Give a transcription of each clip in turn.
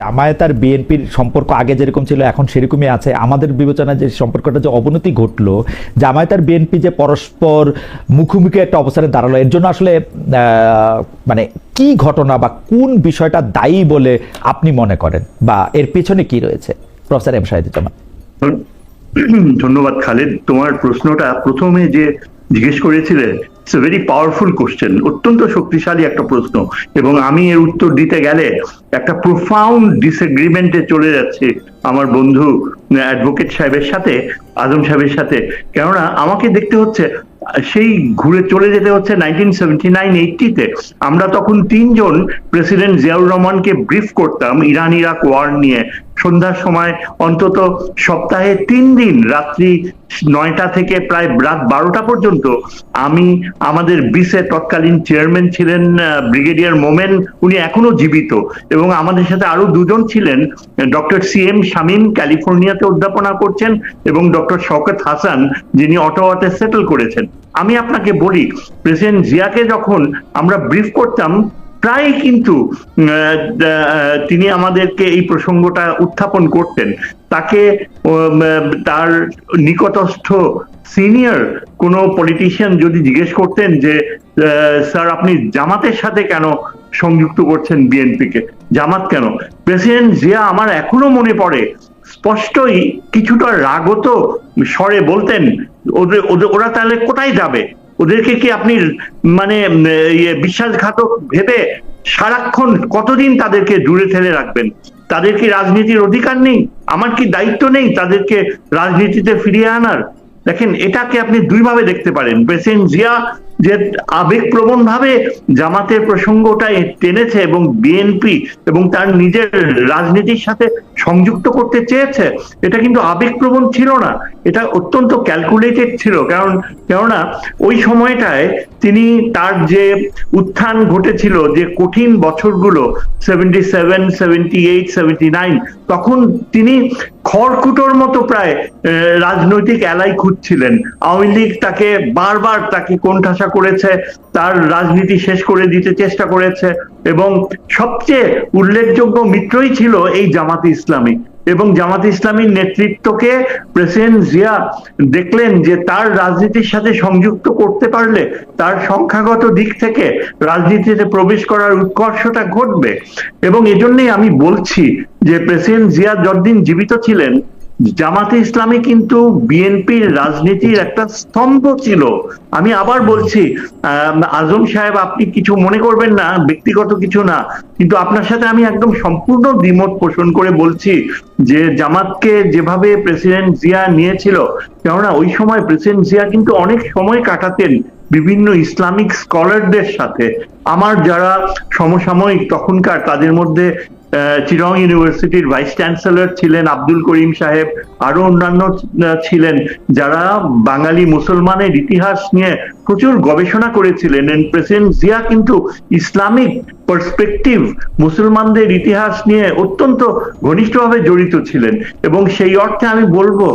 জামায়াত আর বিএনপির সম্পর্ক আগে যেরকম ছিল এখন সেরকমই আছে। আমাদের বিবেচনায় যে সম্পর্কটা যে অবনতি ঘটলো, জামায়াত আর বিএনপি যে পরস্পর মুখোমুখি একটা অবস্থানে দাঁড়ালো, এর জন্য আসলে মানে কি ঘটনা বা কোন বিষয়টা দায়ী বলে আপনি মনে করেন, বা এর পেছনে কি রয়েছে? Professor M Shahiduzzaman. ধন্যবাদ খালেদ। তোমার প্রশ্নটা প্রথমে যে জিজ্ঞেস করেছিলে, it's a very powerful question, অত্যন্ত শক্তিশালী একটা প্রশ্ন, এবং আমি এর উত্তর দিতে গেলে একটা প্রোফাউন্ড ডিসএগ্রিমেন্টে চলে যাচ্ছে আমার বন্ধু অ্যাডভোকেট সাহেবের সাথে, আজম সাহেবের সাথে। কেননা আমাকে দেখতে হচ্ছে সেই ঘুরে চলে যেতে হচ্ছে 1979-80-তে। আমরা তখন তিনজন প্রেসিডেন্ট জিয়াউর রহমানকে ব্রিফ করতাম ইরান ইরাক ওয়ার নিয়ে। সন্ধ্যার সময় অন্তত সপ্তাহে 3 দিন রাত্রি 9টা থেকে প্রায় রাত 12টা পর্যন্ত আমি আমাদের বিসে তৎকালীন চেয়ারম্যান ছিলেন ব্রিগেডিয়ার মোমেন, উনি এখনো জীবিত, এবং আমাদের সাথে আরো দুজন ছিলেন, ডক্টর CM শামীম ক্যালিফোর্নিয়াতে অধ্যাপনা করছেন, এবং ডক্টর শওকত হাসান যিনি অটোয়াতে সেটেল করেছেন। আমি আপনাকে বলি, প্রেসিডেন্ট জিয়াকে যখন আমরা ব্রিফ করতাম প্রায় কিন্তু তিনি আমাদেরকে এই প্রসঙ্গটা উত্থাপন করতেন। তাকে তার নিকটস্থ সিনিয়র কোনো পলিটিশিয়ান যদি জিজ্ঞেস করতেন যে স্যার আপনি জামাতের সাথে কেন সংযুক্ত করছেন বিএনপিকে, জামাত কেন, প্রেসিডেন্ট জিয়া আমার এখনো মনে পড়ে স্পষ্টই কিছুটা রাগত স্বরে বলতেন, ওরা তাহলে কোথায় যাবে, ওদেরকে কি আপনি মানে বিশ্বাসঘাতক ভেবে সারাক্ষণ কতদিন তাদেরকে দূরে ঠেলে রাখবেন? তাদের কি রাজনীতির অধিকার নেই? আমার কি দায়িত্ব নেই তাদেরকে রাজনীতিতে ফিরিয়ে আনার? দেখেন, এটাকে আপনি দুইভাবে দেখতে পারেন। প্রেসিডেন্ট জিয়া যে আবেগপ্রবণ ভাবে জামাতের প্রসঙ্গটা টেনেছে এবং বিএনপি এবং তার নিজের রাজনীতির সাথে সংযুক্ত করতে চেয়েছে, এটা কিন্তু আবেগপ্রবণ ছিল না, এটা অত্যন্ত ক্যালকুলেটেড ছিল। কেননা ওই সময়টায় তিনি তার যে উত্থান ঘটেছিল, যে কঠিন বছরগুলো 77, 78, 79, তখন তিনি খড়কুটোর মতো প্রায় রাজনৈতিক অ্যালাই খুঁজছিলেন। আওয়ামী লীগ তাকে বারবার কোণঠাসা করেছে, তার রাজনীতি শেষ করে দিতে চেষ্টা করেছে, এবং সবচেয়ে উল্লেখযোগ্য মিত্রই ছিল এই জামাতে ইসলামী। এবং জামাতে ইসলামীর নেতৃত্বকে প্রেসিডেন্ট জিয়া দেখলেন যে তার রাজনীতির সাথে সংযুক্ত করতে পারলে তার সংখ্যাগত দিক থেকে রাজনীতিতে প্রবেশ করার উৎকর্ষটা ঘটবে। এবং এজন্যই আমি বলছি যে প্রেসিডেন্ট জিয়া যতদিন জীবিত ছিলেন, জামাতে ইসলামী কিন্তু বিএনপির রাজনীতির একটা স্তম্ভ ছিল। আমি আবার বলছি, আজম সাহেব আপনি কিছু মনে করবেন না, ব্যক্তিগত কিছু না, কিন্তু আপনার সাথে আমি একদম সম্পূর্ণ দ্বিমত পোষণ করে বলছি যে জামাতকে যেভাবে প্রেসিডেন্ট জিয়া নিয়েছিল, কেননা ওই সময় প্রেসিডেন্ট জিয়া কিন্তু অনেক সময় কাটাতেন বিভিন্ন ইসলামিক স্কলারদের সাথে। আমার যারা সমসাময়িক তখনকার, তাদের মধ্যে চিরং ইউনিভার্সিটির ভাইস চ্যান্সেলর ছিলেন আব্দুল করিম সাহেব, আরো অন্যান্য ছিলেন যারা বাঙালি মুসলমানের ইতিহাস নিয়ে প্রচুর গবেষণা করেছিলেন। প্রেসিডেন্ট জিয়া কিন্তু ইসলামিক পার্সপেক্টিভ, মুসলমানদের ইতিহাস নিয়ে অত্যন্ত ঘনিষ্ঠভাবে জড়িত ছিলেন। এবং সেই অর্থে আমি বলবো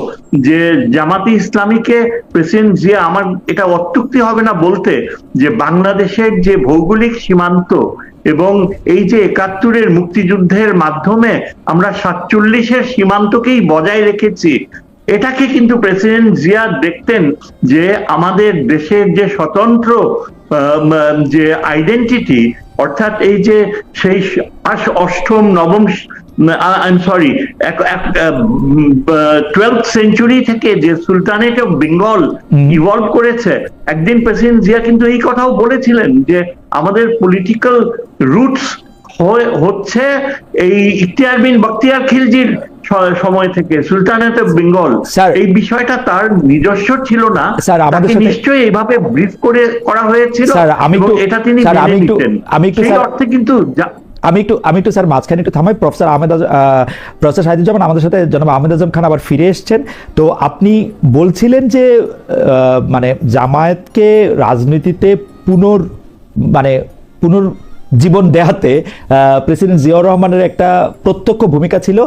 যে জামাতে ইসলামীকে প্রেসিডেন্ট জিয়া, আমার এটা অত্যুক্তি হবে না বলতে, যে বাংলাদেশের যে ভৌগোলিক সীমান্ত এবং এই যে 71-এর মুক্তিযুদ্ধের মাধ্যমে আমরা 47-এর সীমান্তকেই বজায় রেখেছি, এটাকে কিন্তু প্রেসিডেন্ট জিয়া দেখতেন যে আমাদের দেশের যে স্বতন্ত্র যে আইডেন্টিটি, অর্থাৎ এই যে সেই অষ্টম নবম 12th সেঞ্চুরি থেকে যে সুলতানেট অফ বেঙ্গল ইভলভ করেছে, একদিন প্রেসিডেন্ট জিয়া কিন্তু এই কথাও বলেছিলেন যে আমাদের পলিটিক্যাল রুটস হচ্ছে এই ইখতিয়ার বিন বখতিয়ার খিলজির সময় থেকে, সুলতানেট অফ বেঙ্গল। এই বিষয়টা তার নিজস্ব ছিল না, তাকে নিশ্চয়ই এইভাবে ব্রিফ করা হয়েছিল, এবং এটা তিনি মেনে নিতেন। সেই অর্থে কিন্তু আমি একটু স্যার মাঝখানে একটু থামাই। প্রফেসর শাহিদুজ্জামান আমাদের সাথে জনাব আহমেদ আজম খান আবার ফিরে এসছেন। তো আপনি বলছিলেন যে মানে জামায়াতকে রাজনীতিতে পুনর্জীবন দেয়াতে প্রেসিডেন্ট জিয়াউর রহমানের একটা প্রত্যক্ষ ভূমিকা ছিল।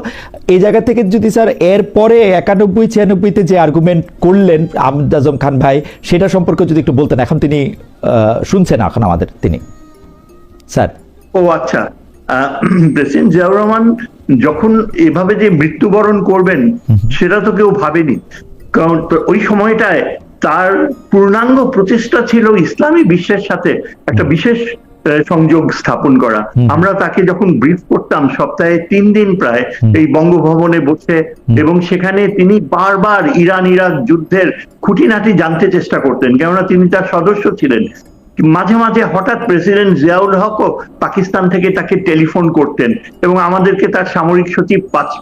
এই জায়গা থেকে যদি স্যার এরপরে 91-96-তে যে আর্গুমেন্ট করলেন আহমেদ আজম খান ভাই, সেটা সম্পর্কে যদি একটু বলতেন। এখন তিনি শুনছেন এখন আমাদের, তিনি স্যার। ও আচ্ছা, প্রেসিডেন্ট জিয়াউর রহমান যখন এভাবে যে মৃত্যুবরণ করবেন সেটা তো কেউ ভাবেনি, কারণ ওই সময়টায় তার পূর্ণাঙ্গ প্রচেষ্টা ছিল ইসলামী বিশ্বের সাথে একটা বিশেষ সংযোগ স্থাপন করা। আমরা তাকে যখন ব্রিফ করতাম সপ্তাহে 3 দিন প্রায় এই বঙ্গভবনে বসে, এবং সেখানে তিনি বারবার ইরান ইরাক যুদ্ধের খুঁটিনাটি জানতে চেষ্টা করতেন, কেননা তিনি তার সদস্য ছিলেন। মাঝে মাঝে হঠাৎ প্রেসিডেন্ট জিয়াউল হকও পাকিস্তান থেকে তাকে টেলিফোন করতেন এবং আমাদেরকে তার সামরিক সচিব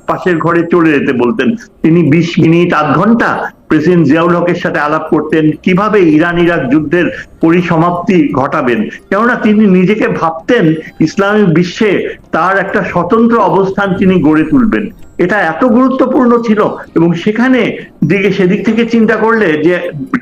পাশের ঘরে চলে যেতে বলতেন। তিনি 20 মিনিট আধ ঘন্টা প্রেসিডেন্ট জিয়াউল হকের সাথে আলাপ করতেন কিভাবে ইরান ইরাক যুদ্ধের পরিসমাপ্তি ঘটাবেন, কেননা তিনি নিজেকে ভাবতেন ইসলামী বিশ্বে তার একটা স্বতন্ত্র অবস্থান তিনি গড়ে তুলবেন। এটা এত গুরুত্বপূর্ণ ছিল, এবং সেখানে সেদিক থেকে চিন্তা করলে যে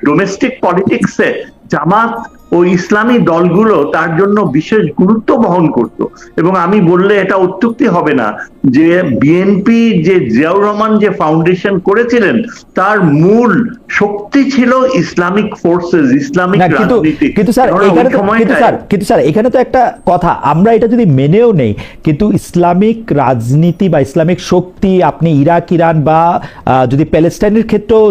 ডোমেস্টিক পলিটিক্সে জামাত ও ইসলামী দলগুলো তার জন্য বিশেষ গুরুত্ব বহন করত। এবং আমি বললে এটা অত্যুক্তি হবে না যে বিএনপি যে জিয়াউর রহমান যে ফাউন্ডেশন করেছিলেন তার মূল শক্তি ছিল ইসলামিক ফোর্সেস, ইসলামিক রাজনীতি। কিন্তু স্যার এখানে তো একটা কথা, আমরা এটা যদি মেনেও নেই, কিন্তু ইসলামিক রাজনীতি বা ইসলামিক শক্তি আপনি ইরাক ইরান বা যদি প্যালেস্টাইনের ক্ষেত্রেও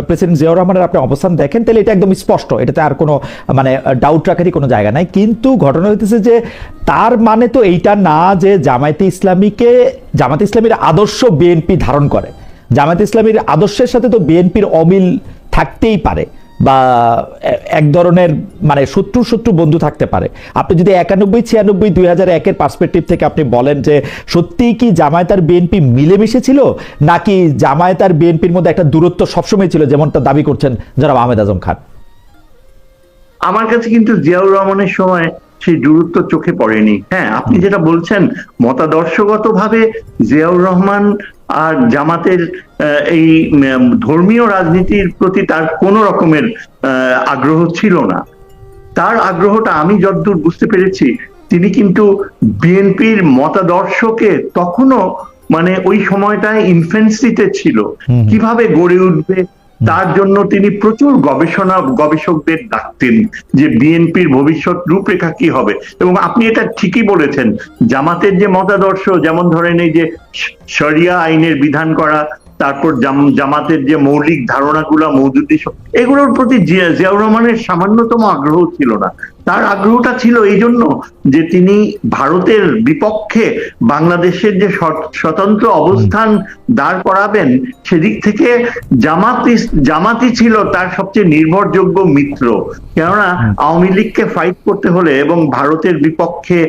প্রেসিডেন্ট জিয়াউর রহমানের আপনি অবস্থান দেখেন তাহলে এটা একদম স্পষ্ট, এটাতে আর কোনো মানে ডাউট রাখারই কোনো জায়গা নাই। কিন্তু ঘটনা হইতেছে যে তার মানে তো এইটা না যে জামায়াতে ইসলামীর আদর্শ বিএনপি ধারণ করে, জামায়াতে ইসলামীর আদর্শের সাথে তো বিএনপির অমিল থাকতেই পারে, বা এক ধরনের মানে শত্রু বন্ধু থাকতে পারে। আপনি যদি 91, 96, 2001-এর পার্সপেক্টিভ থেকে আপনি বলেন যে সত্যিই কি জামায়াত আর বিএনপি মিলেমিশে ছিল, নাকি জামায়াত আর বিএনপির মধ্যে একটা দূরত্ব সবসময় ছিল যেমনটা দাবি করছেন জনাব আহমেদ আজম খান? আমার কাছে কিন্তু জিয়াউর রহমানের সময় সেই দূরত্ব চোখে পড়েনি। হ্যাঁ, আপনি যেটা বলছেন মতাদর্শগত ভাবে জিয়াউর রহমান আর জামাতের এই ধর্মীয় রাজনীতির প্রতি তার কোনো রকমের আগ্রহ ছিল না। তার আগ্রহটা আমি যতদূর বুঝতে পেরেছি, তিনি কিন্তু বিএনপির মতাদর্শকে তখনও মানে ওই সময়টায় ইনফ্যান্সিতে ছিল, কিভাবে গড়ে উঠবে তার জন্য তিনি প্রচুর গবেষকদের ডাকতেন যে বিএনপির ভবিষ্যৎ রূপরেখা কি হবে। এবং আপনি এটা ঠিকই বলেছেন, জামাতের যে মতাদর্শ, যেমন ধরেন এই যে শরিয়া আইনের বিধান করা, তারপর জামাতের যে মৌলিক ধারণাগুলো মওদুদি, এগুলোর প্রতি জিয়াউর রহমানের সামান্যতম আগ্রহ ছিল না। তার আগ্রহটা ছিল এই জন্য যে তিনি ভারতের বিপক্ষে বাংলাদেশের যে স্বতন্ত্র অবস্থান দাঁড় করাবেন, সেদিক থেকে জামাতই ছিল তার সবচেয়ে নির্ভরযোগ্য মিত্র। কেননা আওয়ামী লীগকে ফাইট করতে হলে এবং ভারতের বিপক্ষে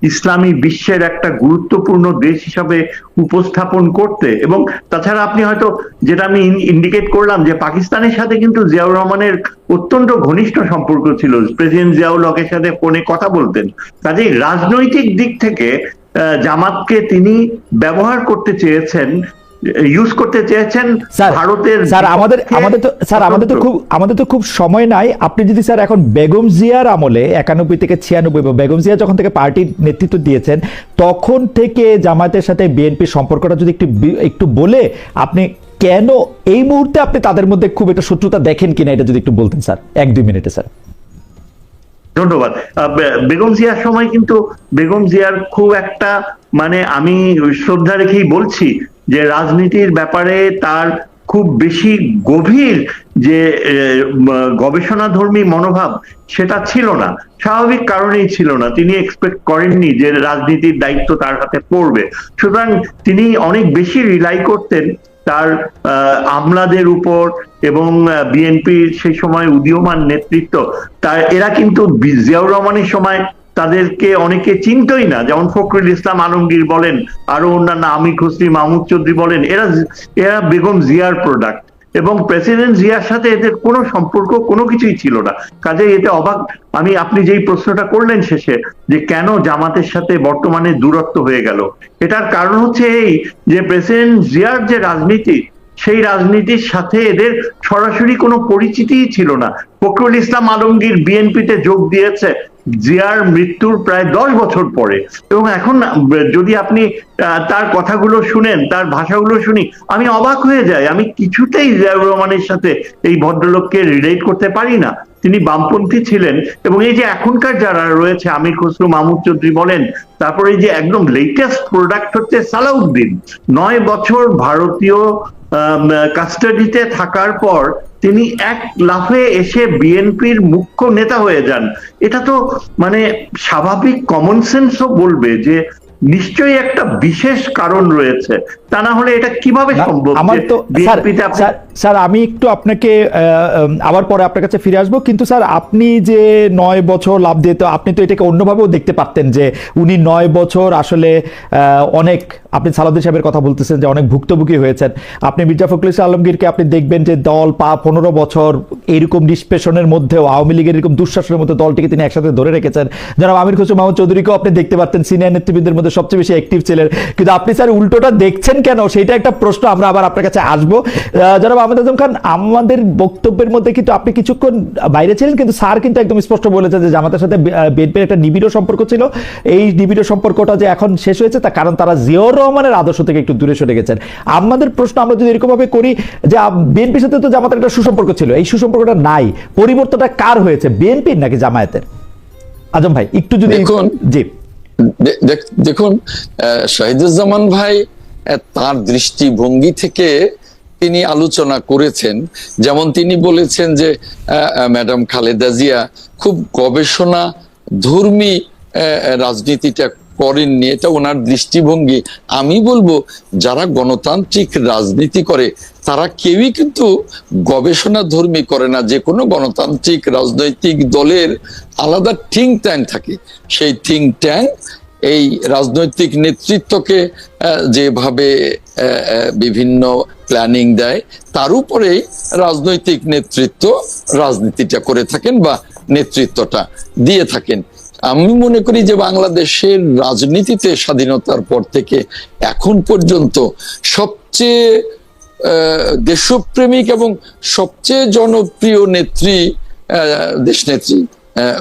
ইসলামী বিশ্বের একটা গুরুত্বপূর্ণ দেশ হিসাবে উপস্থাপন করতে, এবং তাছাড়া আপনি হয়তো যেটা আমি ইন্ডিকেট করলাম যে পাকিস্তানের সাথে কিন্তু জিয়াউর রহমানের অত্যন্ত ঘনিষ্ঠ সম্পর্ক ছিল, প্রেসিডেন্ট জিয়াউল হকের সাথে ফোনে কথা বলতেন। কাজেই রাজনৈতিক দিক থেকে জামাতকে তিনি ব্যবহার করতে চেয়েছেন, ইউজ করতে চেয়েছেন ভারতের। আমাদের তো খুব সময় নাই। আপনি যদি স্যার এখন বেগম জিয়ার আমলে 91 থেকে 96, বেগম জিয়া যখন থেকে পার্টির নেতৃত্ব দিয়েছেন তখন থেকে জামায়াতের সাথে বিএনপির সম্পর্কটা যদি একটু বলে আপনি কেন এই মুহূর্তে আপনি তাদের মধ্যে খুব একটা শত্রুতা দেখেন কিনা এটা যদি একটু বলতেন স্যার, 1-2 মিনিটে স্যার। ধন্যবাদ। বেগম জিয়ার সময় কিন্তু বেগম জিয়ার খুব একটা মানে আমি শ্রদ্ধা রেখেই বলছি যে রাজনীতির ব্যাপারে তার খুব বেশি গভীর যে গবেষণাধর্মী মনোভাব সেটা ছিল না, স্বাভাবিক কারণেই ছিল না। তিনি এক্সপেক্ট করেননি যে রাজনীতির দায়িত্ব তার হাতে পড়বে, সুতরাং তিনি অনেক বেশি রিলাই করতেন তার আমলাদের উপর এবং বিএনপির সেই সময় উদীয়মান নেতৃত্ব। এরা কিন্তু জিয়াউর রহমানের সময় তাদেরকে অনেকে চিনতই না, যেমন ফখরুল ইসলাম আলমগীর বলেন, আরো অন্যান্য আমির খসরু মাহমুদ চৌধুরী বলেন, এরা বেগম জিয়ার প্রোডাক্ট, এবং প্রেসিডেন্ট জিয়ার সাথে এদের কোনো সম্পর্ক কোনো কিছুই ছিল না। কাজে এতে অবাক আপনি যেই প্রশ্নটা করলেন শেষে যে কেন জামাতের সাথে বর্তমানে দূরত্ব হয়ে গেল, এটার কারণ হচ্ছে এই যে প্রেসিডেন্ট জিয়ার যে রাজনীতি, সেই রাজনীতির সাথে এদের সরাসরি কোনো পরিচিতিই ছিল না। ফখরুল ইসলাম আলমগীর বিএনপিতে যোগ দিয়েছে জিয়ার মৃত্যুর প্রায় 10 বছর পরে, এবং এখন যদি আপনি তার কথাগুলো শুনেন, তার ভাষাগুলো শুনি, আমি অবাক হয়ে যাই। আমি কিছুতেই জিয়াউর রহমানের সাথে এই ভদ্রলোককে রিলেট করতে পারি না। তিনি বামপন্থী ছিলেন। এবং এই যে এখনকার যারা রয়েছে, আমির খসরু মাহমুদ চৌধুরী বলেন, তারপরে এই যে একদম লেটেস্ট প্রোডাক্ট হচ্ছে সালাউদ্দিন, 9 বছর ভারতীয় কাস্টাডিতে থাকার পর তিনি এক লাফে এসে বিএনপির মুখ্য নেতা হয়ে যান। এটা তো মানে স্বাভাবিক কমন সেন্সও বলবে যে নিশ্চয়ই একটা বিশেষ কারণ রয়েছে, তা না হলে এটা কিভাবে সম্ভব? আমার তো বিএনপিতে স্যার আমি একটু আপনাকে আবার পরে আপনার কাছে ফিরে আসবো, কিন্তু স্যার আপনি যে 9 বছর লাভ দিয়ে, তো আপনি তো এটাকে অন্যভাবেও দেখতে পারতেন যে উনি 9 বছর আসলে অনেক, আপনি সালাউদ্দিন সাহেবের কথা বলতেছেন যে অনেক ভুক্তভোগী হয়েছেন। আপনি মির্জা ফখরুল ইসলাম আলমগীরকে আপনি দেখবেন যে দল 15 বছর এইরকম নিষ্পেষণের মধ্যেও, আওয়ামী লীগের এরকম দুঃশাসনের মধ্যে দলটিকে তিনি একসাথে ধরে রেখেছেন। যারা আমির খসরু মাহমুদ চৌধুরীকেও আপনি দেখতে পারতেন সিনিয়র নেতৃবৃন্দের মধ্যে সবচেয়ে বেশি অ্যাক্টিভ ছিলেন। কিন্তু আপনি স্যার উল্টোটা দেখছেন কেন, সেটা একটা প্রশ্ন। আমরা আবার আপনার কাছে আসবো। যারা আহমেদ আজম খান, আমাদের বক্তব্যের মধ্যে কিন্তু আপনি কিছুক্ষণ বাইরে ছিলেন, কিন্তু স্যার কিন্তু একদম স্পষ্ট বলেছেন যে জামাতের সাথে বিএনপির একটা নিবিড় সম্পর্ক ছিল। এই নিবিড় সম্পর্কটা যে এখন শেষ হয়েছে তার কারণ তারা জিয়াউর রহমানের আদর্শ থেকে একটু দূরে সরে গেছেন। আমাদের প্রশ্ন, আমরা যদি এরকম ভাবে করি যে বিএনপির সাথে তো জামাতের একটা সুসম্পর্ক ছিল, এই সুসম্পর্কটা নাই, পরিবর্তনটা কার হয়েছে, বিএনপির নাকি জামায়াতের? আজম ভাই একটু যদি জি দেখুন, শহীদুজ্জামান ভাই তার দৃষ্টিভঙ্গি থেকে তিনি আলোচনা করেছেন। যেমন তিনি বলেছেন যে ম্যাডাম খালেদা জিয়া খুব গবেষণা ধর্মী রাজনীতিটা করেননি, এটা ওনার দৃষ্টিভঙ্গি। আমি বলবো যারা গণতান্ত্রিক রাজনীতি করে তারা কেউই কিন্তু গবেষণা ধর্মী করে না। যে কোনো গণতান্ত্রিক রাজনৈতিক দলের আলাদা থিঙ্ক ট্যাঙ্ক থাকে, সেই থিঙ্ক ট্যাঙ্ক এই রাজনৈতিক নেতৃত্বকে যেভাবে বিভিন্ন প্ল্যানিং দেয়, তার উপরেই রাজনৈতিক নেতৃত্ব রাজনীতিটা করে থাকেন বা নেতৃত্বটা দিয়ে থাকেন। আমি মনে করি যে বাংলাদেশের রাজনীতিতে স্বাধীনতার পর থেকে এখন পর্যন্ত সবচেয়ে দেশপ্রেমিক এবং সবচেয়ে জনপ্রিয় নেত্রী দেশনেত্রী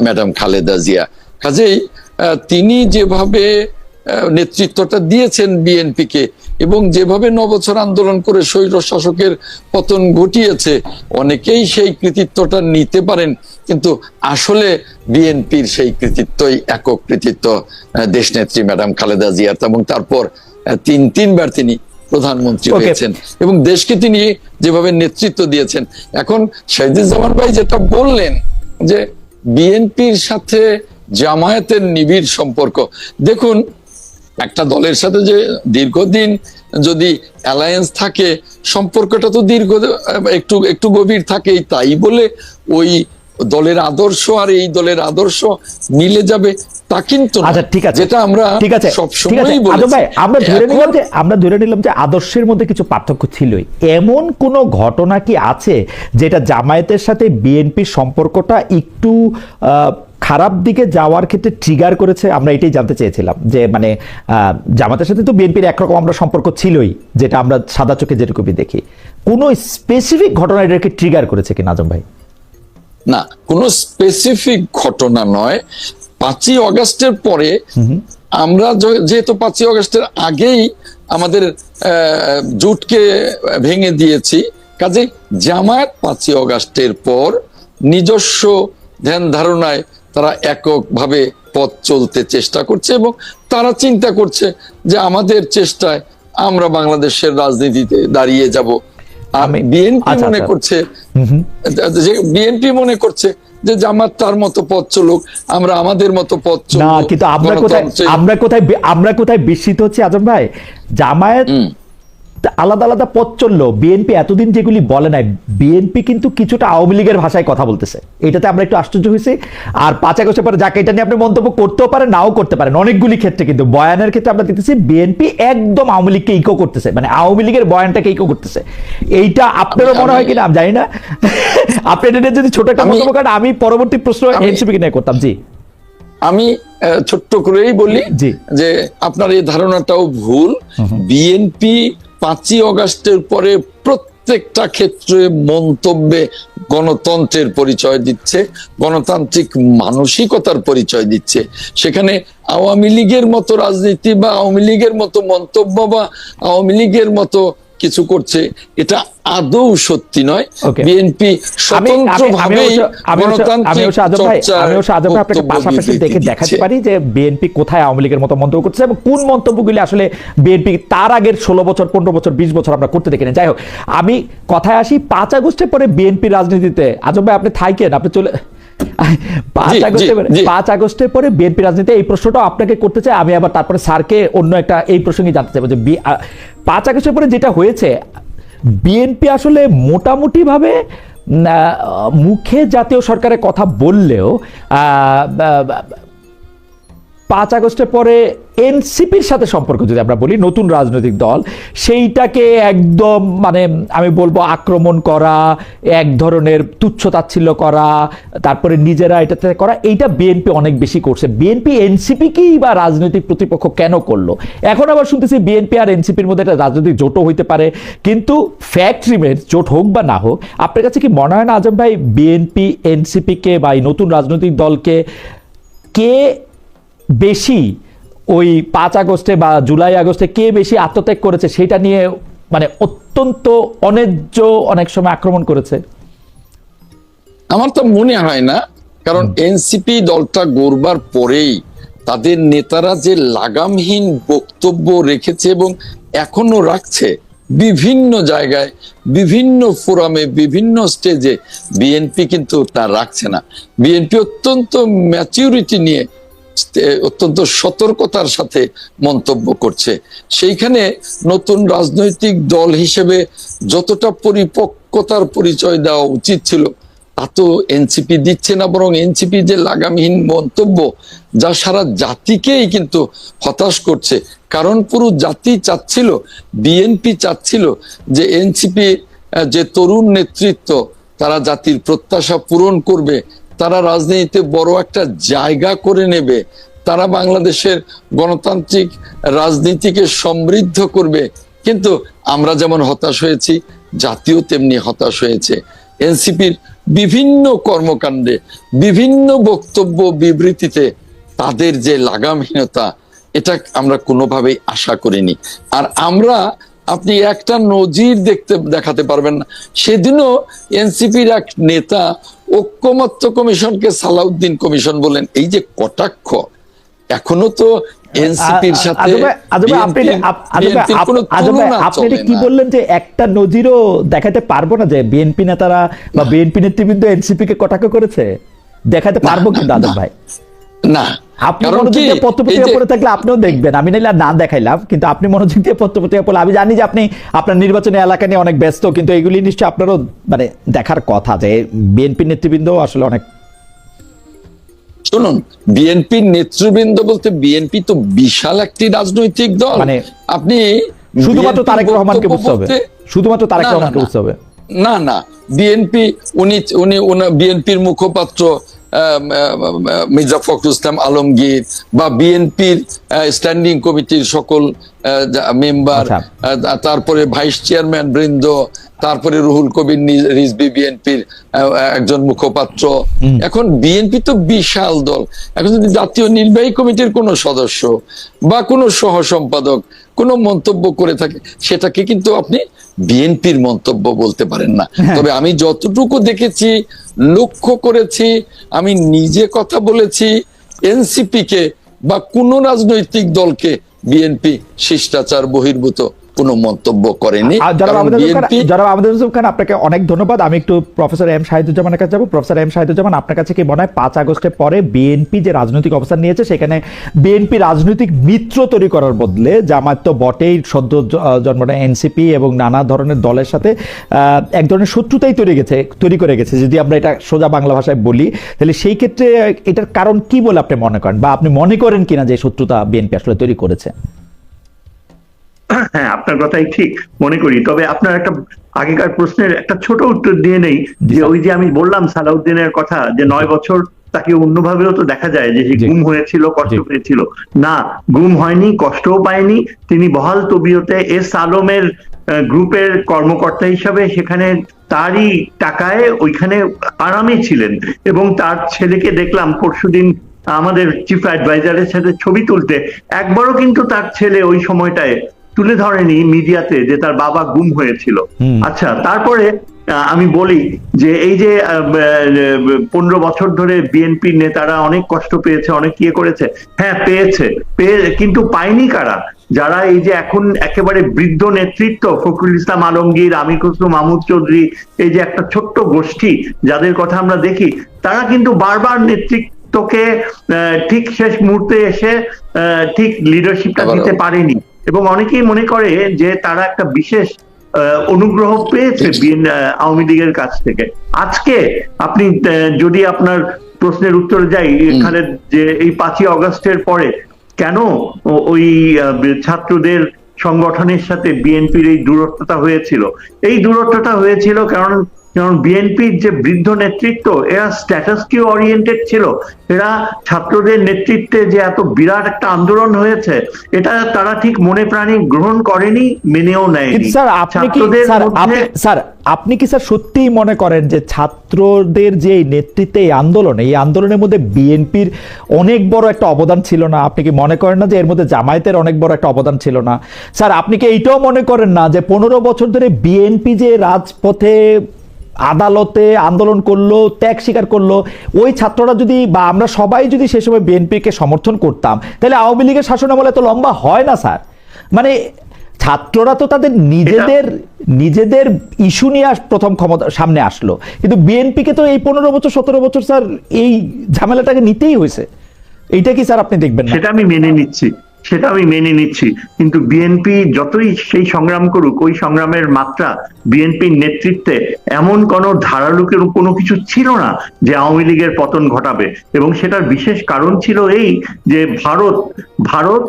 ম্যাডাম খালেদা জিয়া। কাজেই তিনি যেভাবে নেতৃত্বটা দিয়েছেন বিএনপিকে এবং যেভাবে 9 বছর আন্দোলন করে স্বৈর শাসকের পতন ঘটিয়েছে, অনেকেই সেই কৃতিত্বটা নিতে পারেন, কিন্তু আসলে বিএনপির সেই কৃতিত্বই একক কৃতিত্ব দেশনেত্রী ম্যাডাম খালেদা জিয়ার। এবং তারপর তিনবার তিনি প্রধানমন্ত্রী হয়েছেন এবং দেশকে তিনি যেভাবে নেতৃত্ব দিয়েছেন। এখন শহীদুজ্জামান ভাই যেটা বললেন যে বিএনপির সাথে জামায়াতের নিবিড় সম্পর্ক, দেখুন একটা দলের সাথে যে দীর্ঘদিন যদি অ্যালায়েন্স থাকে, সম্পর্কটা তো একটু গভীর থাকেই। তাই বলে ওই দলের আদর্শ আর এই দলের আদর্শ মিলে যাবে তা কিন্তু না। আচ্ছা ঠিক আছে, যেটা আমরা সবসময়ই বলি। ভাই আমরা ধরে নিলাম যে আদর্শের মধ্যে কিছু পার্থক্য ছিলই। এমন কোন ঘটনা কি আছে যেটা জামায়াতের সাথে বিএনপির সম্পর্কটা একটু খারাপ দিকে যাওয়ার ক্ষেত্রে ট্রিগার করেছে? আমরা এটাই জানতে চেয়েছিলাম যে মানে জামাতের সাথে তো বিএনপির একরকম আমরা সম্পর্ক ছিলই, যেটা আমরা সাদা চোখে যেটুকুই দেখি। কোন স্পেসিফিক ঘটনা এটাকে ট্রিগার করেছে কি নাজম ভাই? না, কোন স্পেসিফিক ঘটনা নয়। 5ই অগাস্টের পরে আমরা যেহেতু 5ই অগাস্টের আগেই আমাদের জোটকে ভেঙে দিয়েছি, কাজে জামায়াত 5ই অগাস্টের পর নিজস্ব ধ্যান ধারণায় তারা এককভাবে পথ চলতে চেষ্টা করছে এবং তারা চিন্তা করছে যে আমাদের চেষ্টায় আমরা বাংলাদেশের রাজনীতিতে দাঁড়িয়ে যাব। আর বিএনপি মনে করছে যে জামাত তার মতো পথ চলুক, আমরা আমাদের মতো পথ চলব। না, কিন্তু আমরা কোথায় বিস্মিত হচ্ছি আজম ভাই, জামায়াত আলাদা আলাদা পথ চললো, বিএনপি এতদিন যেগুলি বলে নাই, বিএনপি কিন্তু কিছুটা আওয়ামী লীগের ভাষায় কথা বলতেছে, এটাতে আমরা একটু আশ্চর্য হয়েছি। আর 5 আগস্টের পরে যাকে এটা নিয়ে আপনি মন্তব্য করতেও পারেন, নাও করতে পারেন, অনেকগুলি ক্ষেত্রে কিন্তু বয়ানের ক্ষেত্রে আমরা দেখতেছি বিএনপি একদম আওয়ামী লীগকে ইকো করতেছে, মানে আওয়ামী লীগের বয়ানটাকে ইকো করতেছে। এইটা আপনারও মনে হয় কিনা আমি জানি না। আপনি এটা যদি ছোট একটা মন্তব্য করেন, আমি পরবর্তী প্রশ্ন এনসিপি নিয়ে করতাম। জি, আমি ছোট্ট করেই বলি যে আপনার এই ধারণাটাও ভুল। বিএনপি 5ই অগাস্টের পরে প্রত্যেকটা ক্ষেত্রে মন্তব্যে গণতন্ত্রের পরিচয় দিচ্ছে, গণতান্ত্রিক মানসিকতার পরিচয় দিচ্ছে। সেখানে আওয়ামী লীগের মতো রাজনীতি বা আওয়ামী লীগের মতো মন্তব্য বা আওয়ামী লীগের মতো কিছু করছে, এটা আদৌ সত্যি নয়। Okay. বিএনপি স্বতন্ত্রভাবেই গণতান্ত্রিক চর্চার আপনাকে বক্তব্য পাশাপাশি দেখে বিবৃতি দেখাতে দিচ্ছে। পারি যে বিএনপি কোথায় আওয়ামী লীগের মতো মন্তব্য করছে এবং কোন মন্তব্যগুলি আসলে বিএনপি তার আগের 16 বছর 15 বছর 20 বছর আমরা করতে দেখিনি। যাই হোক, আমি কথায় আসি, 5 আগস্টের পরে বিএনপি রাজনীতিতে, আজম ভাই আপনি থাকেন, আপনি চলে 5 আগস্টের পরে বিএনপি রাজনীতি, এই প্রশ্নটা আপনাকে করতে চাই আমি, আবার তারপরে স্যারকে অন্য একটা এই প্রসঙ্গে জানতে চাইবো যে 5 আগস্টের পরে যেটা হয়েছে, বিএনপি আসলে মোটামুটি ভাবে মুখে জাতীয় সরকারের কথা বললেও 5 আগস্টের পরে এনসিপির সাথে সম্পর্ক যদি আমরা বলি, নতুন রাজনৈতিক দল, সেইটাকে একদম মানে আমি বলবো আক্রমণ করা, এক ধরনের তুচ্ছতাচ্ছিল্য করা, তারপরে নিজেরা এটাতে করা, এইটা বিএনপি অনেক বেশি করছে। বিএনপি এনসিপিকেই বা রাজনৈতিক প্রতিপক্ষ কেন করলো? এখন আবার শুনতেছি বিএনপি আর এনসিপির মধ্যে একটা রাজনৈতিক জোটও হইতে পারে, কিন্তু ফ্যাক্ট রিমেন্স, জোট হোক বা না হোক, আপনার কাছে কি মনে হয় না আজম ভাই, বিএনপি এনসিপিকে বা এই নতুন রাজনৈতিক দলকে কে বেশি ওই 5 আগস্টে বা জুলাই আগস্টে কে বেশি আত্মত্যাগ করেছে সেটা নিয়ে মানে অত্যন্ত অন্যায্য অনেক সময় আক্রমণ করেছে? আমার তো মনে হয় না, কারণ এনসিপি দলটা গড়বার পরেই তাদের নেতারা যে লাগামহীন বক্তব্য রেখেছে এবং এখনো রাখছে বিভিন্ন জায়গায়, বিভিন্ন ফোরামে, বিভিন্ন স্টেজে, বিএনপি কিন্তু তা রাখছে না। বিএনপি অত্যন্ত ম্যাচিউরিটি নিয়ে, অত্যন্ত সতর্কতার সাথে মন্তব্য করছে। সেইখানে নতুন রাজনৈতিক দল হিসেবে যতটা পরিপক্কতার পরিচয় দেওয়া উচিত ছিল তা তো এনসিপি দিচ্ছে না, বরং এনসিপি যে লাগামহীন মন্তব্য, যা সারা জাতিকেই কিন্তু হতাশ করছে। কারণ পুরো জাতি চাচ্ছিল, বিএনপি চাচ্ছিল যে এনসিপি যে তরুণ নেতৃত্ব, তারা জাতির প্রত্যাশা পূরণ করবে, তারা রাজনীতিতে বড় একটা জায়গা করে নেবে, তারা বাংলাদেশের গণতান্ত্রিক রাজনীতিকে সমৃদ্ধ করবে। কিন্তু আমরা যেমন হতাশ হয়েছি, জাতীয় তেমনি হতাশ হয়েছে। এনসিপির বিভিন্ন কর্মকাণ্ডে, বিভিন্ন বক্তব্য বিবৃতিতে তাদের যে লাগামহীনতা, এটা আমরা কোনোভাবেই আশা করিনি। আর আপনি একটা নজির দেখাতে পারবেন না। সেদিনও এনসিপির এক নেতা ঐক্যমত্য কমিশনকে সালাউদ্দিন কমিশন বলেন। এই যে কটাক্ষ, এখনো তো এনসিপির সাথে আপনি কি বললেন যে একটা নজিরও দেখাতে পারবো না যে বিএনপি নেতারা বা বিএনপি নেতৃবৃন্দ এনসিপি কে কটাক্ষ করেছে? দেখাতে পারবো কিন্তু আজম ভাই না। আপনি মনোযোগ দিয়ে পত্রপত্রিকা পড়ে থাকলে আপনিও দেখবেন, আমি নাইলে না দেখাইলাম, কিন্তু আপনি মনোযোগ দিয়ে পত্রপত্রিকা পড়লে, আমি জানি যে আপনি আপনার নির্বাচনী এলাকা নিয়ে অনেক ব্যস্ত, কিন্তু এগুলি নিশ্চয়ই আপনারও মানে দেখার কথা যে বিএনপি নেতৃবৃন্দ আসলে অনেক। শুনুন, বিএনপির নেতৃবৃন্দ বলতে বিএনপি তো বিশাল একটি রাজনৈতিক দল, মানে আপনি শুধুমাত্র তারেক রহমানকে বুঝতে হবে, শুধুমাত্র তারেক রহমানকে বুঝতে হবে না। না, বিএনপি বিএনপির মুখপাত্র মির্জা ফখরুল ইসলাম আলমগীর বা বিএনপির স্ট্যান্ডিং কমিটির সকল মেম্বার, তারপরে ভাইস চেয়ারম্যান বৃন্দ, তারপরে রুহুল কবির রিজভী বিএনপির একজন মুখপাত্র। এখন বিএনপি তো বিশাল দল। এখন যদি জাতীয় নির্বাহী কমিটির কোনো সদস্য বা কোনো সহ সম্পাদক কোনো মন্তব্য করে থাকে, সেটাকে কিন্তু আপনি বিএনপির মন্তব্য বলতে পারেন না। তবে আমি যতটুকু দেখেছি, লক্ষ্য করেছি, আমি নিজে কথা বলেছি, এনসিপি কে বা কোন রাজনৈতিক দলকে বিএনপি শিষ্টাচার বহির্ভূত কোনো মন্তব্য করেনি। জনাব আহমেদ ইউসুফ খান, আপনাকে অনেক ধন্যবাদ। আমি একটু প্রফেসর এম শাহিদুজ্জামানের কাছে যাবো। প্রফেসর এম শাহিদুজ্জামান, আপনার কাছে কি মনে হয় 5 আগস্টের পরে বিএনপি যে রাজনৈতিক অবস্থান নিয়েছে, সেখানে বিএনপি রাজনৈতিক মিত্র তৈরি করার বদলে, জামায়াত তো বটেই, সদ্য জন্মটা এনসিপি এবং নানা ধরনের দলের সাথে এক ধরনের শত্রুতাই তৈরি করে গেছে, যদি আমরা এটা সোজা বাংলা ভাষায় বলি, তাহলে সেই ক্ষেত্রে এটার কারণ কি বলে আপনি মনে করেন, বা আপনি মনে করেন কিনা যে শত্রুতা বিএনপি আসলে তৈরি করেছে? হ্যাঁ, আপনার কথাই ঠিক মনে করি। তবে আপনার একটা আগেকার প্রশ্নের একটা ছোট উত্তর দিয়ে নেই, যে ওই যে আমি বললাম সালাউদ্দিনের কথা, যে 9 বছর তাকে অন্যভাবেও তো দেখা যায় যে গুম হয়েছিল, কষ্ট পেয়েছিল। না, গুম হয়নি, কষ্টও পায়নি। তিনি বহাল তবিয়তে এস আলমের গ্রুপের কর্মকর্তা হিসাবে সেখানে তারই টাকায় ওইখানে আরামে ছিলেন। এবং তার ছেলেকে দেখলাম পরশুদিন আমাদের চিফ অ্যাডভাইজারের সাথে ছবি তুলতে। একবারও কিন্তু তার ছেলে ওই সময়টায় তুলে ধরেনি মিডিয়াতে যে তার বাবা গুম হয়েছিল। আচ্ছা, তারপরে আমি বলি যে এই যে 15 বছর ধরে বিএনপি নেতারা অনেক কষ্ট পেয়েছে, অনেক ইয়ে করেছে, হ্যাঁ পেয়েছে, কিন্তু পায়নি কারা? যারা এই যে এখন একেবারে বৃদ্ধ নেতৃত্ব, ফখরুল ইসলাম আলমগীর, আমির খসরু মাহমুদ চৌধুরী, এই যে একটা ছোট্ট গোষ্ঠী যাদের কথা আমরা দেখি, তারা কিন্তু বারবার নেতৃত্বকে ঠিক শেষ মুহূর্তে এসে ঠিক লিডারশিপটা দিতে পারেনি, এবং অনেকেই মনে করে যে তারা একটা বিশেষ অনুগ্রহ পেয়েছে আওয়ামী লীগের কাছ থেকে। আজকে আপনি যদি আপনার প্রশ্নের উত্তরে যাই, এখানে যে এই 5ই অগস্টের পরে কেন ওই ছাত্রদের সংগঠনের সাথে বিএনপির এই দূরত্বটা হয়েছিল? এই দূরত্বটা হয়েছিল কারণ বিএনপির যে বৃদ্ধ নেতৃত্ব, এরা স্ট্যাটাস কিউ ওরিয়েন্টেড ছিল। এরা ছাত্রদের নেতৃত্বে যে এত বিরাট একটা আন্দোলন হয়েছে, এটা তারা ঠিক মনে প্রাণে গ্রহণ করেনি, মেনেও নেয়নি। আপনি কি স্যার সত্যিই মনে করেন যে ছাত্রদের যে নেতৃত্বে এই আন্দোলনের মধ্যে বিএনপির অনেক বড় একটা অবদান ছিল না? আপনি কি মনে করেন না যে এর মধ্যে জামায়াতের অনেক বড় একটা অবদান ছিল না? স্যার, আপনি কি এইটাও মনে করেন না যে 15 বছর ধরে বিএনপি যে রাজপথে আদালতে আন্দোলন করলো, ত্যাগ স্বীকার করলো, ওই ছাত্ররা যদি বা আমরা সবাই যদি সে সময় বিএনপিকে সমর্থন করতাম, তাহলে আওয়ামী লীগের শাসনামলে তো লম্বা হয় না স্যার। মানে ছাত্ররা তো তাদের নিজেদের ইস্যু নিয়ে প্রথম ক্ষমতা সামনে আসলো, কিন্তু বিএনপিকে তো এই 15 বছর 17 বছর স্যার এই ঝামেলাটাকে নিতেই হয়েছে। এইটা কি স্যার আপনি দেখবেন না? সেটা আমি মেনে নিচ্ছি, কিন্তু বিএনপি যতই সেই সংগ্রাম করুক, ওই সংগ্রামের মাত্রা বিএনপির নেতৃত্বে এমন কোনো ধারালো কোনো কিছু ছিল না যে আওয়ামী লীগের পতন ঘটাবে। এবং সেটার বিশেষ কারণ ছিল এই যে ভারত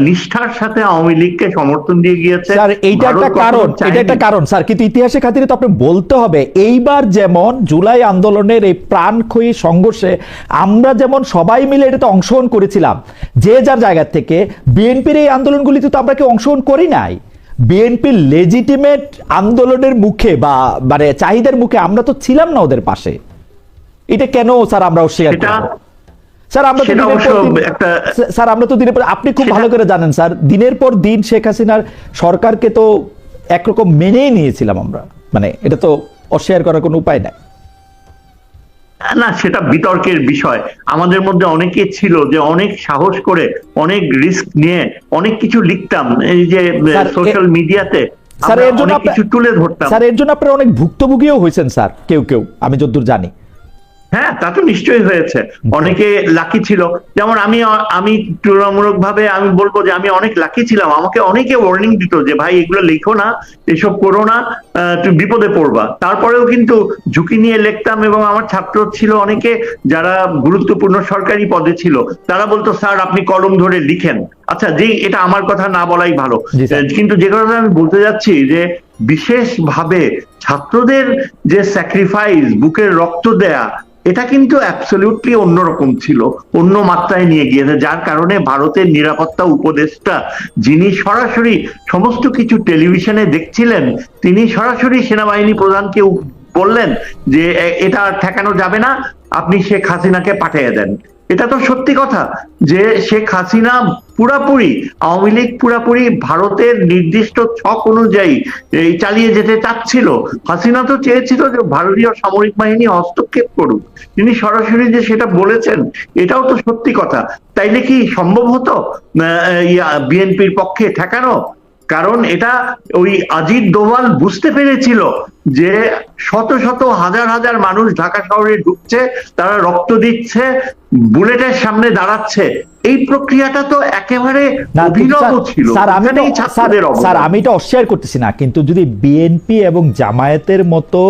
নিষ্ঠার সাথে আওয়ামী লীগকে সমর্থন দিয়ে গিয়েছে। স্যার এইটা একটা কারণ স্যার, কিন্তু ইতিহাসের খাতিরে তো আপনি বলতে হবে, এইবার যেমন জুলাই আন্দোলনের এই প্রাণক্ষয়ী সংঘর্ষে আমরা যেমন সবাই মিলে এটাতে অংশগ্রহণ করেছিলাম যে যার জায়গা থেকে, বিএনপির এই আন্দোলনগুলিতে তো আমরা কেউ অংশগ্রহণ করি নাই। বিএনপির লেজিটিমেট আন্দোলনের মুখে বা মানে চাহিদার মুখে আমরা তো ছিলাম না ওদের পাশে। এটা কেন স্যার আমরা অস্বীকার করব? স্যার আমরা তো দিনের পর, আপনি খুব ভালো করে জানেন স্যার, দিনের পর দিন শেখ হাসিনার সরকারকে তো একরকম মেনেই নিয়েছিলাম আমরা। মানে এটা তো অস্বীকার করার কোনো উপায় নাই না, সেটা বিতর্কের বিষয়। আমাদের মধ্যে অনেকে ছিল যে অনেক সাহস করে, অনেক রিস্ক নিয়ে অনেক কিছু লিখতাম, এই যে সোশ্যাল মিডিয়াতে কিছু তুলে ধরতাম। স্যার এর জন্য আপনারা অনেক ভুক্তভোগীও হয়েছেন স্যার, কেউ আমি যতদূর জানি। হ্যাঁ, তা তো নিশ্চয়ই হয়েছে। অনেকে লাকি ছিল, যেমন আমি তুলনামূলক ভাবে আমি বলবো যে আমি অনেক লাকি ছিলাম। আমাকে অনেকে ওয়ার্নিং দিত যে ভাই এগুলো লেখো না, এসব করো না, তুই বিপদে পড়বা। তারপরেও কিন্তু ঝুঁকি নিয়ে লিখতাম, এবং আমার ছাত্র ছিল অনেকে যারা গুরুত্বপূর্ণ সরকারি পদে ছিল, তারা বলতো স্যার আপনি কলম ধরে লিখেন। আচ্ছা, এটা আমার কথা না বলাই ভালো, কিন্তু যে কথা আমি বলতে যাচ্ছি যে বিশেষভাবে ছাত্রদের যে স্যাক্রিফাইস, বুকের রক্ত দেয়া, এটা কিন্তু অ্যাবসলিউটলি অন্যরকম ছিল, অন্য মাত্রায় নিয়ে গিয়েছে। যার কারণে ভারতের নিরাপত্তা উপদেষ্টা, যিনি সরাসরি সমস্ত কিছু টেলিভিশনে দেখছিলেন, তিনি সরাসরি সেনাবাহিনী প্রধানকে বললেন যে এটা ঠেকানো যাবে না, আপনি শেখ হাসিনাকে পাঠিয়ে দেন। এটা তো সত্যি কথা যে শেখ হাসিনা পুরাপুরি, আওয়ামী লীগ পুরাপুরি ভারতের নির্দিষ্ট ছক অনুযায়ী চালিয়ে যেতে চাচ্ছিল। হাসিনা তো চেয়েছিল যে ভারতীয় সামরিক বাহিনী হস্তক্ষেপ করুক, তিনি সরাসরি যে সেটা বলেছেন, এটাও তো সত্যি কথা। তাইলে কি সম্ভব হতো বিএনপির পক্ষে ঠেকানো? কারণ এটা ওই আজিজ দোভাল বুঝতে পেরেছিল যে শত শত হাজার হাজার মানুষ ঢাকা শহরে ঢুকছে, তারা রক্ত দিচ্ছে, বুলেটের সামনে দাঁড়াচ্ছে। এই প্রক্রিয়াটা তো একেবারে অভিনব ছিল। স্যার আমি এটা অস্বীকার করতেছি না, কিন্তু যদি বিএনপি এবং জামায়াতের মতো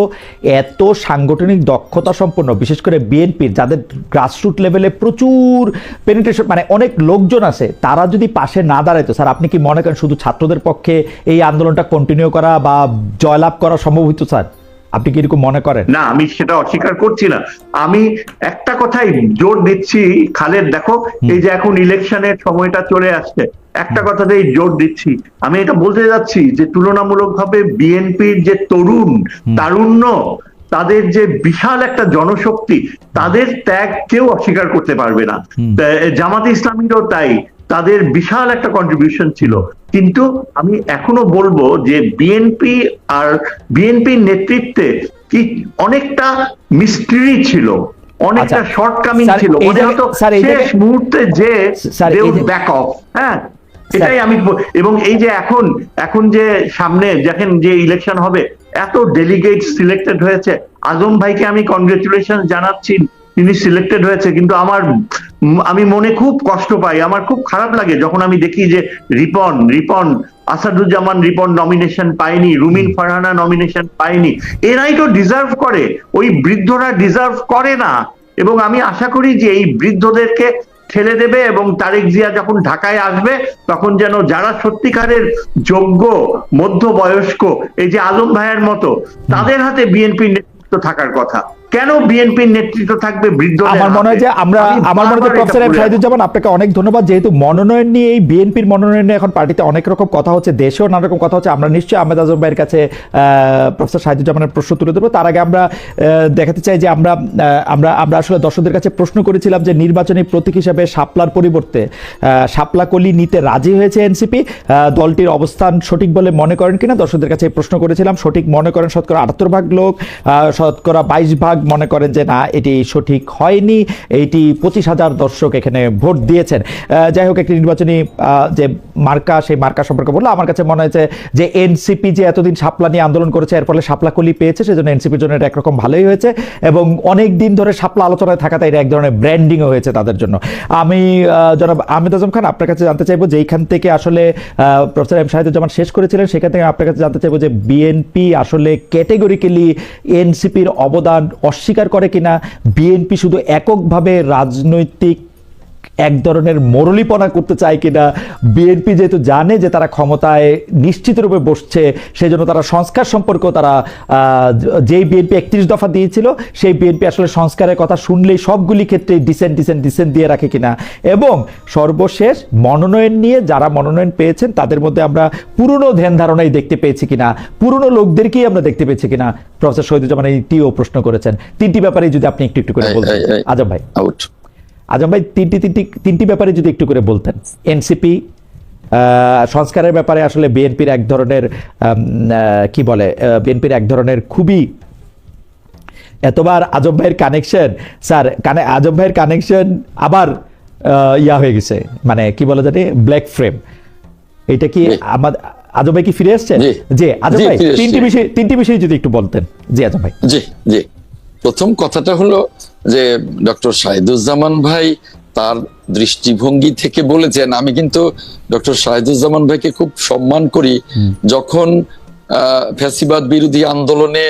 এত সাংগঠনিক দক্ষতা সম্পন্ন, বিশেষ করে বিএনপির যাদের গ্রাসরুট লেভেলে প্রচুর পেনিট্রেশন, মানে অনেক লোকজন আছে, তারা যদি পাশে না দাঁড়াইতো, স্যার আপনি কি মনে করেন শুধু ছাত্রদের পক্ষে এই আন্দোলনটা কন্টিনিউ করা বা জয়লাভ করা সম্ভব হইতো স্যার? আপনি কি এরকম মনে করেন? না, আমি সেটা অস্বীকার করছি না। আমি একটা কথাই জোর দিচ্ছি খালেদ, দেখো এই যে এখন ইলেকশনের সময়টা চলে আসছে, একটা কথাতেই জোর দিচ্ছি, আমি এটা বলতে যাচ্ছি যে তুলনামূলকভাবে বিএনপির যে তারুণ্য, তাদের যে বিশাল একটা জনশক্তি, তাদের ত্যাগ কেউ অস্বীকার করতে পারবে না। জামাত ইসলামীরও তাই, তাদের বিশাল একটা কন্ট্রিবিউশন ছিল। কিন্তু আমি এখনো বলবো যে বিএনপি আর বিএনপির নেতৃত্বে কি অনেকটা মিস্ট্রি ছিল, অনেকটা আচ্ছা, শর্টকামিং স্যার, ছিল, এই মনে জায়গায়- হতো স্যার, এই শেষ জায়গায়- মুহূর্তে যে স্যার, দে এই উড যে- ব্যাক অফ। হ্যাঁ, এটাই আমি এবং এই যে এখন যে সামনে দেখেন যে ইলেকশন হবে, এত ডেলিগেট সিলেক্টেড হয়েছে। আজম ভাইকে আমি কনগ্রেচুলেশন জানাচ্ছি, তিনি সিলেক্টেড হয়েছে, কিন্তু আমি মনে খুব কষ্ট পাই, আমার খুব খারাপ লাগে যখন আমি দেখি যে রিপন আসাদুজ্জামান রিপন নমিনেশন পায়নি, রুমিন ফারহানা নমিনেশন পায়নি। এরাই তো ডিজার্ভ করে, ওই বৃদ্ধরা ডিজার্ভ করে না। এবং আমি আশা করি যে এই বৃদ্ধদেরকে ঠেলে দেবে, এবং তারেক জিয়া যখন ঢাকায় আসবে তখন যেন যারা সত্যিকারের যোগ্য মধ্যবয়স্ক, এই যে আলম ভাইয়ের মতো, তাদের হাতে বিএনপির নেতৃত্ব থাকার কথা। কেন বিএনপির নেতৃত্ব থাকবে বৃদ্ধদের আমার মনে হয় যে হাতে? আমার মনে হয় বারবার প্রফেসর এটা বলে শাহিদুজ্জামান, আপনাকে অনেক ধন্যবাদ। যেহেতু মনোনয়ন নিয়ে, এই বিএনপির মনোনয়ন নিয়ে এখন পার্টিতে অনেক রকম কথা হচ্ছে, দেশেও নানা রকম কথা হচ্ছে, আমরা নিশ্চয়ই আহমেদ আজম ভাইয়ের কাছে প্রফেসর শাহিদুজ্জামানের প্রশ্ন তুলে দেবো। তার আগে আমরা দেখাতে চাই যে আমরা আসলে দর্শকদের কাছে প্রশ্ন করেছিলাম যে নির্বাচনী প্রতীক হিসেবে শাপলার পরিবর্তে শাপলা কলি নিতে রাজি হয়েছে এনসিপি, দলটির অবস্থান সঠিক বলে মনে করেন কিনা দর্শকদের কাছে এই প্রশ্ন করেছিলাম। সঠিক মনে করেন শতকরা 78% লোক, শতকরা 22% মনে করেন যে না, এটি সঠিক হয়নি। এইটি 25,000 দর্শক এখানে ভোট দিয়েছেন। যাই হোক, একটি নির্বাচনী যে মার্কা, সেই মার্কা সম্পর্কে বললো, আমার কাছে মনে হয়েছে যে এনসিপি যে এতদিন শাপলা নিয়ে আন্দোলন করেছে, এর ফলে শাপলা কলি পেয়েছে, সেজন্য এনসিপির জন্য এটা একরকম ভালোই হয়েছে, এবং অনেক দিন ধরে শাপলা আলোচনায় থাকাটা এটা এক ধরনের ব্র্যান্ডিংও হয়েছে তাদের জন্য। আমি জনাব আহমেদ আজম খান, আপনার কাছে জানতে চাইবো যে এইখান থেকে আসলে প্রফেসর এম শাহিদুজ্জামান শেষ করেছিলেন, সেখান থেকে আপনার কাছে জানতে চাইবো যে বিএনপি আসলে ক্যাটেগরিক্যালি এনসিপির অবদান অস্বীকার করে কিনা, বিএনপি শুধু এককভাবে রাজনৈতিক এক ধরনের মরলিপনা করতে চায় কিনা, বিএনপি যেহেতু জানে যে তারা ক্ষমতায় নিশ্চিত রূপে বসছে, সেই জন্য তারা সংস্কার সম্পর্ক, তারা যেই বিএনপি 31 দফা দিয়েছিল, সেই বিএনপি আসলে সংস্কারের কথা শুনলেই সবগুলি ক্ষেত্রে ডিসেন্ট দিয়ে রাখে কিনা, এবং সর্বশেষ মনোনয়ন নিয়ে যারা মনোনয়ন পেয়েছেন তাদের মধ্যে আমরা পুরনো ধ্যান ধারণাই দেখতে পেয়েছি কিনা, পুরনো লোকদেরকেই আমরা দেখতে পেয়েছি কিনা। প্রফেসর শহীদুজ্জামান এইটিও প্রশ্ন করেছেন। তিনটি ব্যাপারে যদি আপনি একটু করে বলতেন আজম ভাই। আজম ভাই, তিনটি ব্যাপারে যদি একটু করে বলতেন। এনসিপি সংস্কারের ব্যাপারে আসলে বিএনপির এক ধরনের বিএনপির এক ধরনের খুবই, এতবার আজম ভাইয়ের কানেকশন, স্যার আজম ভাইয়ের কানেকশন আবার ইয়া হয়ে গেছে, মানে কি বলে জানি, ব্ল্যাক ফ্রেম। এটা কি আমাদের আজম ভাই কি ফিরে আসছেন? জি আজম ভাই, তিনটি বিষয় যদি একটু বলতেন। জি আজম ভাই। জি প্রথম কথাটা হলো যে ডক্টর শাহিদুজ্জামান ভাই তার দৃষ্টিভঙ্গি থেকে বলেছেন। আমি কিন্তু ডক্টর শাহিদুজ্জামান ভাইকে খুব সম্মান করি। যখন ফ্যাসিবাদ বিরোধী আন্দোলনে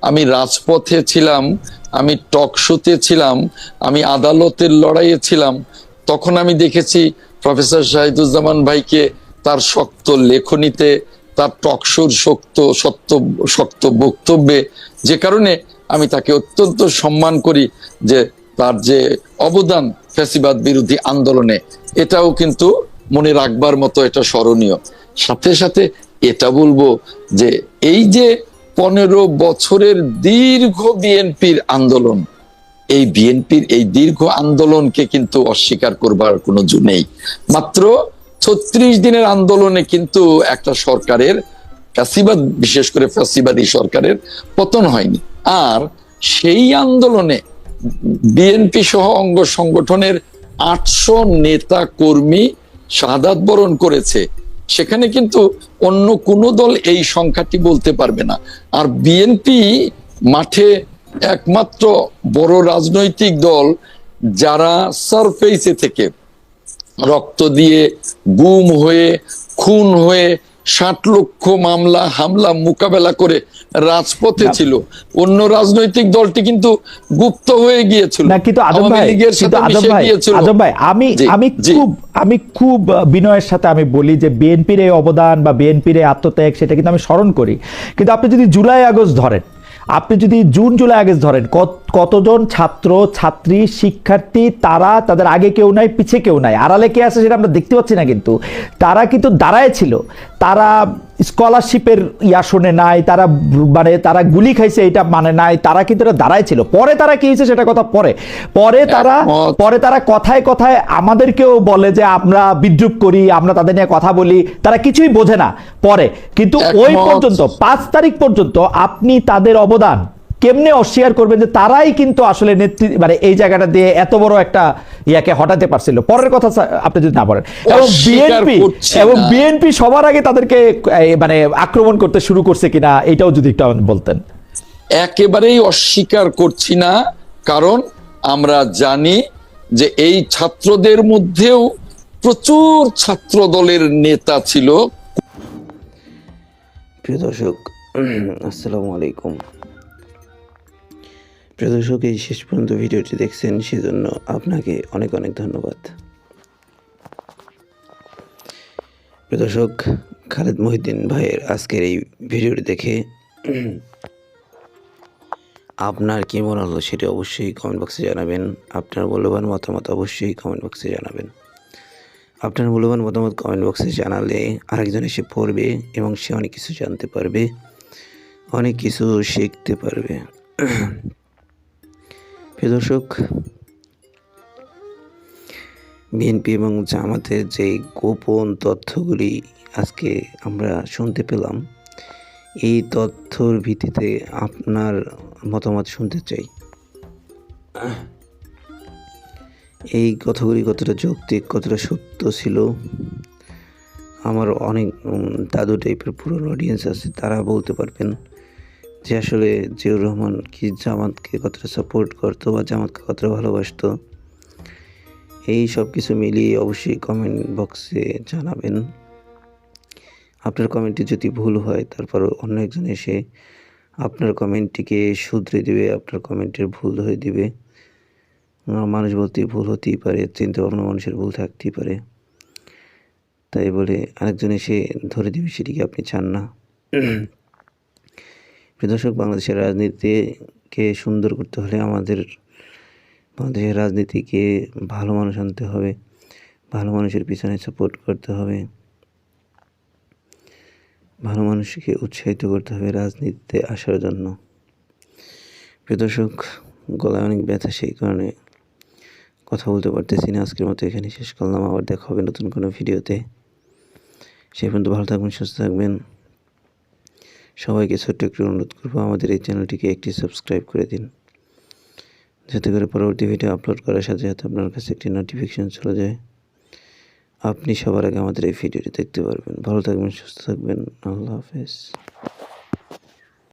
আমি রাজপথে ছিলাম, আমি টক শোতে ছিলাম, আমি আদালতের লড়াইয়ে ছিলাম, তখন আমি দেখেছি প্রফেসর শাহিদুজ্জামান ভাইকে তার শক্ত লেখনীতে, তার টকশোর শক্ত বক্তব্যে, যে কারণে আমি তাকে অত্যন্ত সম্মান করি। যে তার যে অবদান ফ্যাসিবাদ বিরোধী আন্দোলনে, এটাও কিন্তু মনে রাখবার মতো, এটা স্মরণীয়। সাথে সাথে এটা বলবো যে এই যে 15 বছরের দীর্ঘ বিএনপির আন্দোলন, এই বিএনপির এই দীর্ঘ আন্দোলনকে কিন্তু অস্বীকার করবার কোনো জো নেই। মাত্র 36 দিনের আন্দোলনে কিন্তু একটা সরকারের, ফ্যাসিবাদ, বিশেষ করে ফ্যাসিবাদী সরকারের পতন হয়নি। আর সেই আন্দোলনে বিএনপি সহ অঙ্গ সংগঠনের 800 নেতা কর্মী শাহাদাত বরণ করেছে। সেখানে কিন্তু অন্য কোনো দল এই সংখ্যাটি বলতে পারবে না। আর বিএনপি মাঠে একমাত্র বড় রাজনৈতিক দল যারা সারফেসে থেকে রক্ত দিয়ে, গুম হয়ে, খুন হয়ে, 60 লক্ষ মামলা হামলা মোকাবেলা করে রাজপথে ছিল। অন্য রাজনৈতিক দলটি কিন্তু গুপ্ত হয়ে গিয়েছিল, না, কিন্তু আজম ভাই, আমি খুব বিনয়ের সাথে আমি বলি যে বিএনপির এই অবদান বা বিএনপির এই আত্মত্যাগ, সেটা কিন্তু আমি স্মরণ করি। কিন্তু আপনি যদি জুলাই আগস্ট ধরেন, আপনি যদি জুন জুলাই আগস্ট ধরেন, কতজন ছাত্র ছাত্রী শিক্ষার্থী, তারা, তাদের আগে কেউ নাই, পিছে কেউ নাই, আড়ালে কে আছে সেটা আমরা দেখতে পাচ্ছি না, কিন্তু তারা কিন্তু দাঁড়ায় ছিল। তারা স্কলারশিপের ইয়া শোনে নাই, তারা মানে তারা গুলি খাইছে এটা মানে নাই, তারা কিন্তু এটা দাঁড়ায় ছিল। পরে তারা কি হয়েছে সেটা কথা পরে পরে তারা কথায় কথায় আমাদেরকেও বলে যে আমরা বিদ্রুপ করি, আমরা তাদের নিয়ে কথা বলি, তারা কিছুই বোঝে না পরে। কিন্তু ওই পর্যন্ত 5 তারিখ পর্যন্ত আপনি তাদের অবদান কেমনে অস্বীকার করবেন যে তারাই কিন্তু আসলে নেতৃত্ব মানে এই জায়গাটা দিয়ে এত বড় একটা ইয়াকে হটাতে পারছিল। পরের কথা আপনি যদি না বলেন, এবং বিএনপি সবার আগে তাদেরকে মানে আক্রমণ করতে শুরু করছে কিনা এটাও যদি একটু বলতেন। একেবারেই অস্বীকার করছি না, কারণ আমরা জানি যে এই ছাত্রদের মধ্যেও প্রচুর ছাত্র দলের নেতা ছিল। প্রিয় দর্শক, আসসালামু আলাইকুম। প্রিয় দর্শক, এই শেষ পর্যন্ত ভিডিওটি দেখছেন সেজন্য আপনাকে অনেক অনেক ধন্যবাদ। প্রিয় দর্শক, খালেদ মহিউদ্দিন ভাইয়ের আজকের এই ভিডিওটি দেখে আপনার কি মনে হলো সেটি অবশ্যই কমেন্ট বক্সে জানাবেন। আপনার মূল্যবান মতামত অবশ্যই কমেন্ট বক্সে জানাবেন। আপনার মূল্যবান মতামত কমেন্ট বক্সে জানালে আরেকজন এসে পড়বে এবং সে অনেক কিছু জানতে পারবে, অনেক কিছু শিখতে পারবে। প্রিয় দর্শক, বিএনপি এবং জামাতের যে গোপন তথ্যগুলি আজকে আমরা শুনতে পেলাম, এই তথ্যর ভিত্তিতে আপনার মতামত শুনতে চাই। এই কথাগুলি কতটা যৌক্তিক, কতটা সত্য ছিল, আমার অনেক দাদু টাইপের পুরনো অডিয়েন্স আছে, তারা বলতে পারবেন যে আসলে জিয়াউর রহমান কি জামাতকে কতটা সাপোর্ট করতো বা জামাতকে কতটা ভালোবাসতো। এই সব কিছু মিলিয়ে অবশ্যই কমেন্ট বক্সে জানাবেন। আপনার কমেন্টটি যদি ভুল হয়, তারপর অন্য একজন এসে আপনার কমেন্টটিকে শুধরে দেবে, আপনার কমেন্টের ভুল ধরে দিবে। মানুষ বলতে ভুল হতেই পারে, চিন্তা ভাবনা মানুষের ভুল থাকতেই পারে, তাই বলে আরেকজন এসে ধরে দিবে সেটিকে আপনি চান না। প্রিয় দর্শক, বাংলাদেশের রাজনীতিকে সুন্দর করতে হলে আমাদের বাংলাদেশের রাজনীতিকে ভালো মানুষ আনতে হবে, ভালো মানুষের পিছনে সাপোর্ট করতে হবে, ভালো মানুষকে উৎসাহিত করতে হবে রাজনীতিতে আসার জন্য। প্রিয় দর্শক, গলায় অনেক ব্যথা, সেই কারণে কথা বলতে পারতেছি না। আজকের মতো এখানে শেষ করলাম, আবার দেখা হবে নতুন কোনো ভিডিওতে। সেই পর্যন্ত ভালো থাকবেন, সুস্থ থাকবেন। সবাইকে ছোট্ট একটু অনুরোধ করবো, আমাদের এই চ্যানেলটিকে একটি সাবস্ক্রাইব করে দিন, যাতে করে পরবর্তী ভিডিও আপলোড করার সাথে সাথে আপনার কাছে একটি নোটিফিকেশন চলে যায়, আপনি সবার আগে আমাদের এই ভিডিওটি দেখতে পারবেন। ভালো থাকবেন, সুস্থ থাকবেন। আল্লাহ হাফেজ।